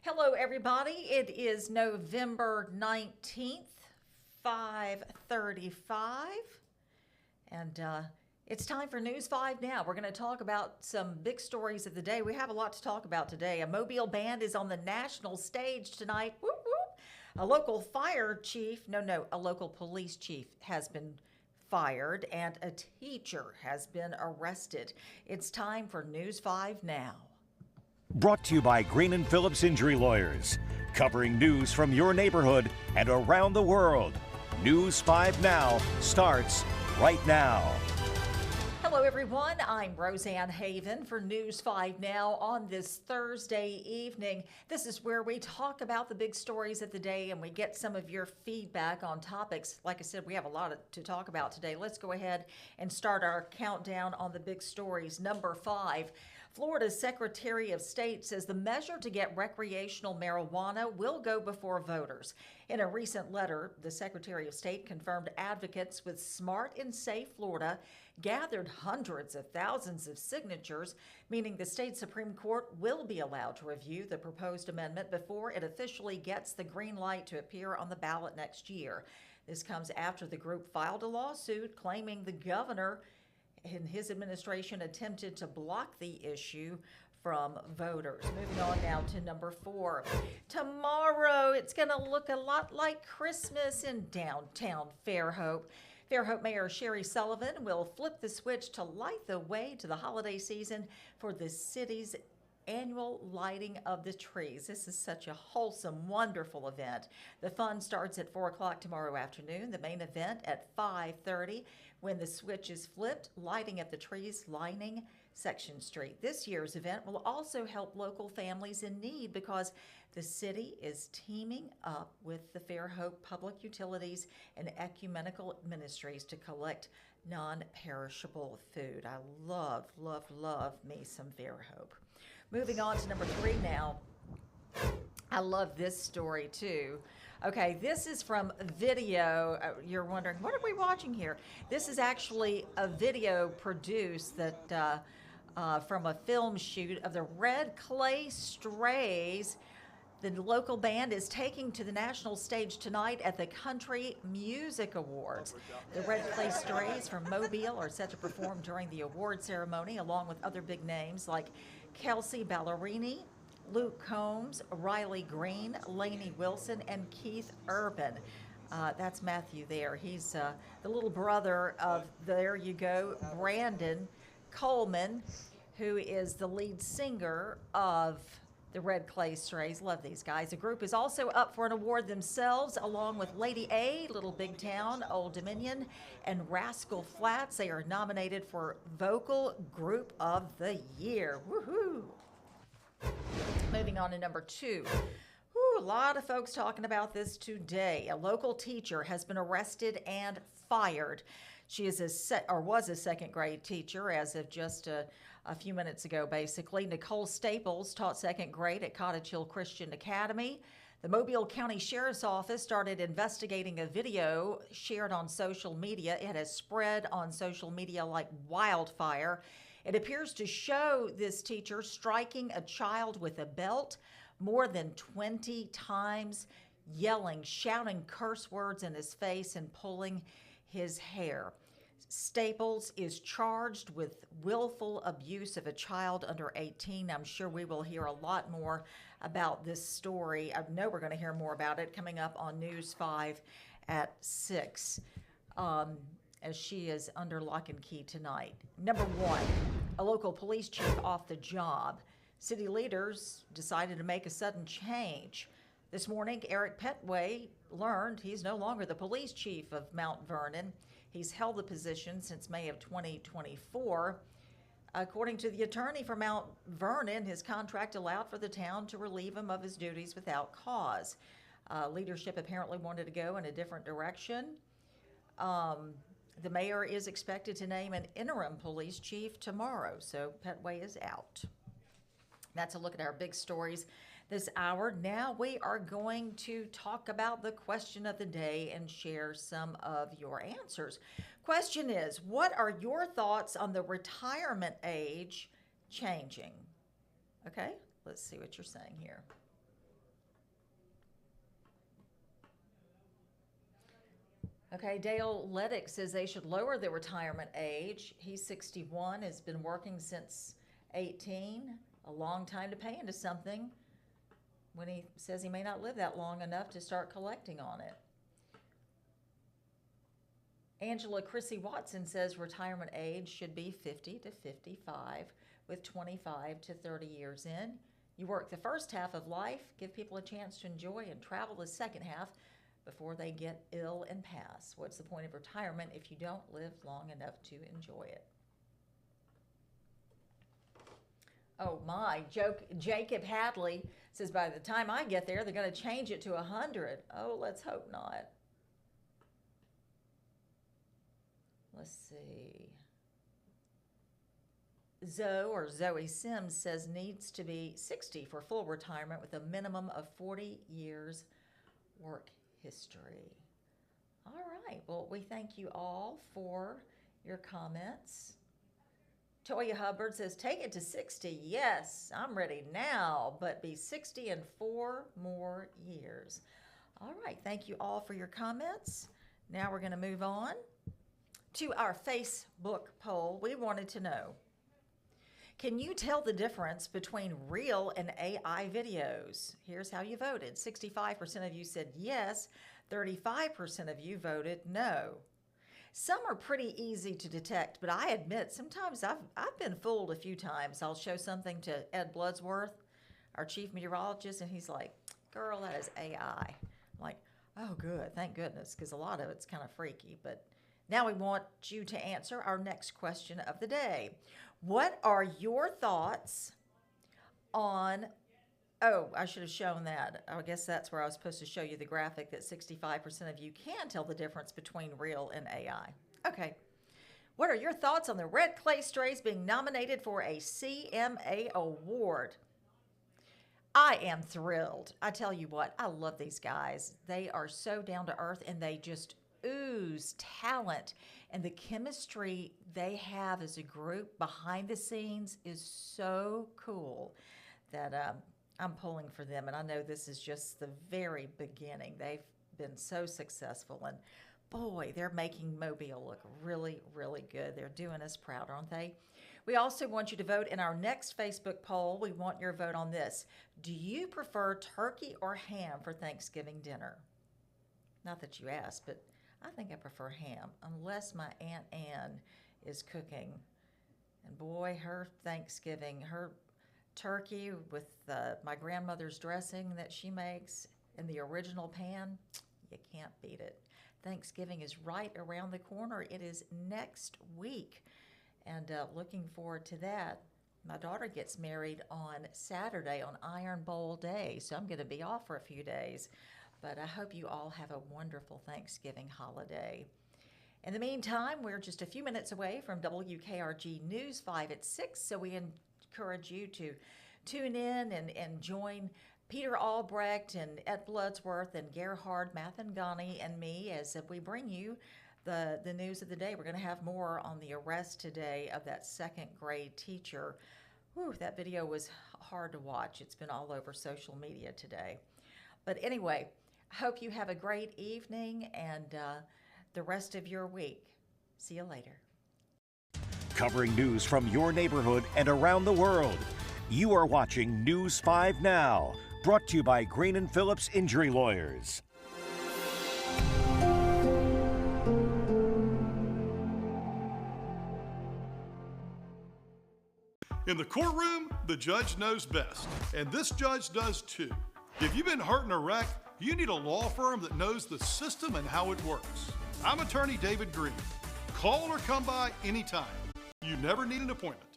Hello, everybody. It is November 19th, 5:35, and it's time for News 5 now. We're going to talk about some big stories of the day. We have a lot to talk about today. A Mobile band is on the national stage tonight. Whoop, whoop. A local fire chief, a local police chief has been fired, and a teacher has been arrested. It's time for News 5 now. Brought to you by Green and Phillips Injury Lawyers, covering news from your neighborhood and around the world. News 5 Now starts right now. Hello, everyone. I'm Roseanne Haven for News 5 Now on this Thursday evening. This is where we talk about the big stories of the day and we get some of your feedback on topics. Like I said, we have a lot to talk about today. Let's go ahead and start our countdown on the big stories. Number 5. Florida's Secretary of State says the measure to get recreational marijuana will go before voters. In a recent letter, the Secretary of State confirmed advocates with Smart and Safe Florida gathered hundreds of thousands of signatures, meaning the state Supreme Court will be allowed to review the proposed amendment before it officially gets the green light to appear on the ballot next year. This comes after the group filed a lawsuit claiming the governor and his administration attempted to block the issue from voters. Moving on now to number 4. Tomorrow, it's going to look a lot like Christmas in downtown Fairhope. Fairhope Mayor Sherry Sullivan will flip the switch to light the way to the holiday season for the city's annual lighting of the trees. This is such a wholesome, wonderful event. The fun starts at 4 o'clock tomorrow afternoon. The main event at 5:30 when the switch is flipped, lighting of the trees lining Section Street. This year's event will also help local families in need because the city is teaming up with the Fairhope Public Utilities and Ecumenical Ministries to collect non-perishable food. I love, love, love me some Fairhope. Moving on to number 3 now. I love this story too. Okay, this is from video. You're wondering, what are we watching here? This is actually a video produced that from a film shoot of the Red Clay Strays. The local band is taking to the national stage tonight at the Country Music Awards. The Red Clay Strays from Mobile are set to perform during the award ceremony, along with other big names like Kelsey Ballerini, Luke Combs, Riley Green, Lainey Wilson, and Keith Urban. That's Matthew there. He's the little brother of, there you go, Brandon Coleman, who is the lead singer of the Red Clay Strays. Love these guys. The group is also up for an award themselves, along with Lady A, Little Big Town, Old Dominion, and Rascal Flatts. They are nominated for Vocal Group of the Year. Woohoo! Moving on to number 2. A lot of folks talking about this today. A local teacher has been arrested and fired. She is was a second grade teacher as of just a few minutes ago, basically. Nicole Staples taught second grade at Cottage Hill Christian Academy. The Mobile County Sheriff's Office started investigating a video shared on social media. It has spread on social media like wildfire. It appears to show this teacher striking a child with a belt more than 20 times, yelling, shouting curse words in his face, and pulling his hair. Staples is charged with willful abuse of a child under 18. I'm sure we will hear a lot more about this story. I know we're going to hear more about it coming up on News 5 at 6. As she is under lock and key tonight. Number 1, a local police chief off the job. City leaders decided to make a sudden change. This morning, Eric Petway learned he's no longer the police chief of Mount Vernon. He's held the position since May of 2024. According to the attorney for Mount Vernon, his contract allowed for the town to relieve him of his duties without cause. Leadership apparently wanted to go in a different direction. The mayor is expected to name an interim police chief tomorrow, so Petway is out. That's a look at our big stories this hour. Now we are going to talk about the question of the day and share some of your answers. Question is, what are your thoughts on the retirement age changing? Okay, let's see what you're saying here. Okay, Dale Leddick says they should lower the retirement age. He's 61, has been working since 18, a long time to pay into something when he says he may not live that long enough to start collecting on it. Angela Chrissy Watson says retirement age should be 50 to 55 with 25 to 30 years in. You work the first half of life, give people a chance to enjoy and travel the second half before they get ill and pass. What's the point of retirement if you don't live long enough to enjoy it? Oh my, Jacob Hadley says by the time I get there, they're going to change it to 100. Oh, let's hope not. Let's see. Zoe Sims says needs to be 60 for full retirement with a minimum of 40 years work history. All right, well, we thank you all for your comments. Toya Hubbard says, take it to 60. Yes, I'm ready now, but be 60 in 4 more years. All right, thank you all for your comments. Now we're going to move on to our Facebook poll. We wanted to know, can you tell the difference between real and AI videos? Here's how you voted. 65% of you said yes, 35% of you voted no. Some are pretty easy to detect, but I admit sometimes I've been fooled a few times. I'll show something to Ed Bloodsworth, our chief meteorologist, and he's like, girl, that is AI. I'm like, oh good, thank goodness, because a lot of it's kind of freaky. But now we want you to answer our next question of the day. What are your thoughts on, oh, I should have shown that. I guess that's where I was supposed to show you the graphic that 65% of you can tell the difference between real and AI. Okay. What are your thoughts on the Red Clay Strays being nominated for a CMA award? I am thrilled. I tell you what, I love these guys. They are so down to earth and they just ooze talent, and the chemistry they have as a group behind the scenes is so cool that I'm pulling for them, and I know this is just the very beginning. They've been so successful, and boy, they're making Mobile look really, really good. They're doing us proud, aren't they? We also want you to vote in our next Facebook poll. We want your vote on this. Do you prefer turkey or ham for Thanksgiving dinner? Not that you asked, but I think I prefer ham, unless my Aunt Ann is cooking. And boy, her Thanksgiving, her turkey with my grandmother's dressing that she makes in the original pan, you can't beat it. Thanksgiving is right around the corner. It is next week, and looking forward to that. My daughter gets married on Saturday on Iron Bowl Day, so I'm going to be off for a few days. But I hope you all have a wonderful Thanksgiving holiday. In the meantime, we're just a few minutes away from WKRG News 5 at 6, so we encourage you to tune in and join Peter Albrecht and Ed Bloodsworth and Gerhard Mathangani and me as we bring you the news of the day. We're going to have more on the arrest today of that second grade teacher. Whew, that video was hard to watch. It's been all over social media today. But anyway, I hope you have a great evening and the rest of your week. See you later. Covering news from your neighborhood and around the world. You are watching News 5 Now, brought to you by Green & Phillips Injury Lawyers. In the courtroom, the judge knows best, and this judge does too. If you've been hurt in a wreck, you need a law firm that knows the system and how it works. I'm attorney David Green. Call or come by anytime. You never need an appointment.